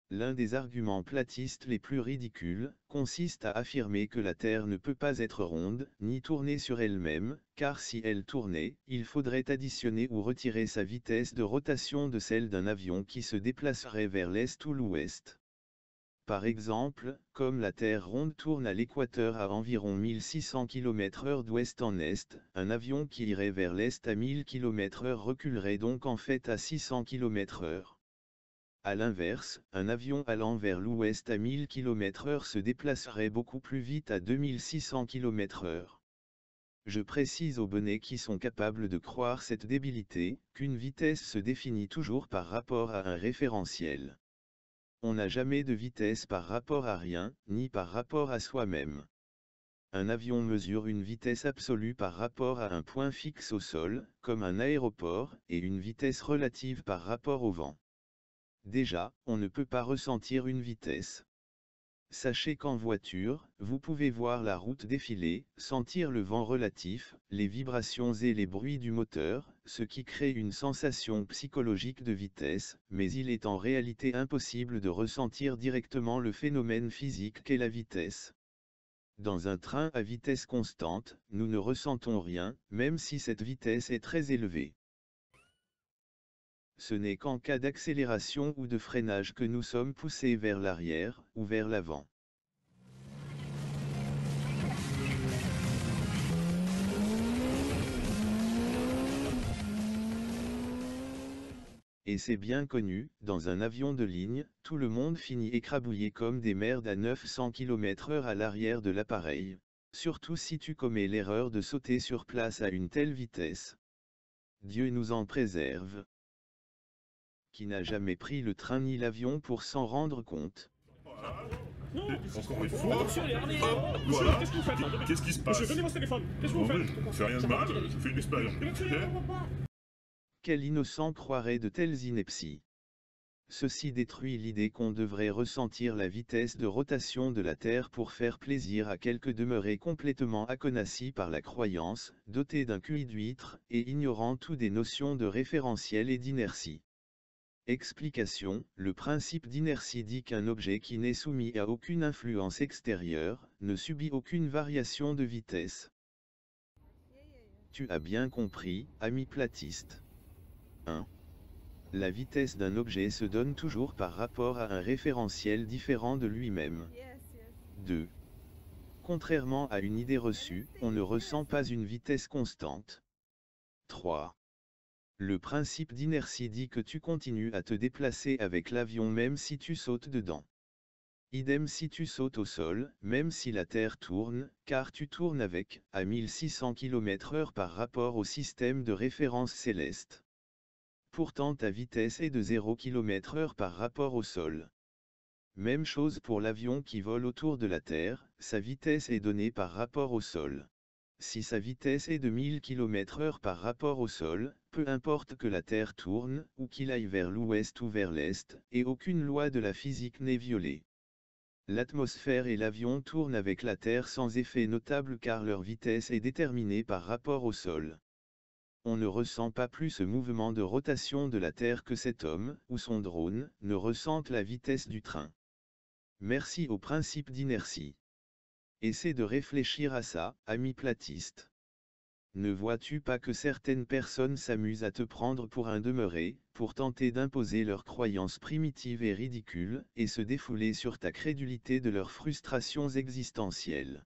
L'un des arguments platistes les plus ridicules, consiste à affirmer que la Terre ne peut pas être ronde, ni tourner sur elle-même, car si elle tournait, il faudrait additionner ou retirer sa vitesse de rotation de celle d'un avion qui se déplacerait vers l'est ou l'ouest. Par exemple, comme la Terre ronde tourne à l'équateur à environ 1600 km/h d'ouest en est, un avion qui irait vers l'est à 1000 km/h reculerait donc en fait à 600 km/h. A l'inverse, un avion allant vers l'ouest à 1000 km/h se déplacerait beaucoup plus vite à 2600 km/h. Je précise aux bonnets qui sont capables de croire cette débilité, qu'une vitesse se définit toujours par rapport à un référentiel. On n'a jamais de vitesse par rapport à rien, ni par rapport à soi-même. Un avion mesure une vitesse absolue par rapport à un point fixe au sol, comme un aéroport, et une vitesse relative par rapport au vent. Déjà, on ne peut pas ressentir une vitesse. Sachez qu'en voiture, vous pouvez voir la route défiler, sentir le vent relatif, les vibrations et les bruits du moteur, ce qui crée une sensation psychologique de vitesse, mais il est en réalité impossible de ressentir directement le phénomène physique qu'est la vitesse. Dans un train à vitesse constante, nous ne ressentons rien, même si cette vitesse est très élevée. Ce n'est qu'en cas d'accélération ou de freinage que nous sommes poussés vers l'arrière, ou vers l'avant. Et c'est bien connu, dans un avion de ligne, tout le monde finit écrabouillé comme des merdes à 900 km/h à l'arrière de l'appareil, surtout si tu commets l'erreur de sauter sur place à une telle vitesse. Dieu nous en préserve. Qui n'a jamais pris le train ni l'avion pour s'en rendre compte. Encore une fois, Attention, les harnais. voilà. Qu'est-ce que vous faites? Qu'est-ce qui se passe? Monsieur, donnez votre téléphone. Qu'est-ce que vous faites? Fais rien de mal, fais une expérience. Quel innocent croirait de telles inepties? Ceci détruit l'idée qu'on devrait ressentir la vitesse de rotation de la Terre pour faire plaisir à quelques demeurés complètement aconassis par la croyance, dotés d'un QI d'huître, et ignorant tout des notions de référentiel et d'inertie. Explication, le principe d'inertie dit qu'un objet qui n'est soumis à aucune influence extérieure, ne subit aucune variation de vitesse. Tu as bien compris, ami platiste. 1. La vitesse d'un objet se donne toujours par rapport à un référentiel différent de lui-même. 2. Contrairement à une idée reçue, on ne ressent pas une vitesse constante. 3. Le principe d'inertie dit que tu continues à te déplacer avec l'avion même si tu sautes dedans. Idem si tu sautes au sol, même si la Terre tourne, car tu tournes avec, à 1600 km/h par rapport au système de référence céleste. Pourtant ta vitesse est de 0 km/h par rapport au sol. Même chose pour l'avion qui vole autour de la Terre, sa vitesse est donnée par rapport au sol. Si sa vitesse est de 1000 km/h par rapport au sol, peu importe que la Terre tourne, ou qu'il aille vers l'ouest ou vers l'est, et aucune loi de la physique n'est violée. L'atmosphère et l'avion tournent avec la Terre sans effet notable car leur vitesse est déterminée par rapport au sol. On ne ressent pas plus ce mouvement de rotation de la Terre que cet homme, ou son drone, ne ressentent la vitesse du train. Merci au principe d'inertie. Essaie de réfléchir à ça, ami platiste. Ne vois-tu pas que certaines personnes s'amusent à te prendre pour un demeuré, pour tenter d'imposer leurs croyances primitives et ridicules, et se défouler sur ta crédulité de leurs frustrations existentielles?